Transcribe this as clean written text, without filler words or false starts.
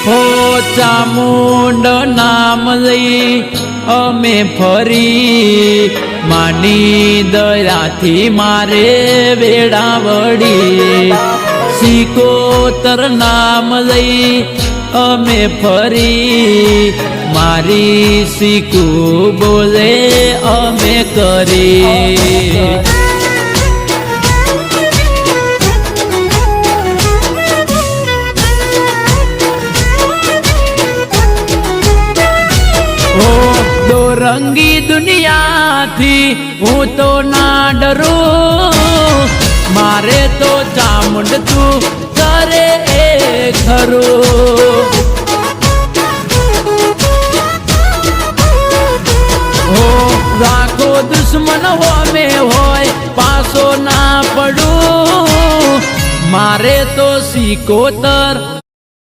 હો ચામુંડ નામ લઈ અમે ફરી માની દયાથી મારે વેડા વળી સિકોતર નામ લઈ અમે ફરી મારી સિકુ બોલે અમે કરી રંગી દુનિયાથી હું તો ના ડરું મારે તો ચામુંડ તું કરે એ ખરું હો રાખો દુશ્મન હોમે હોય પાછો ના પડું મારે તો સિકોતર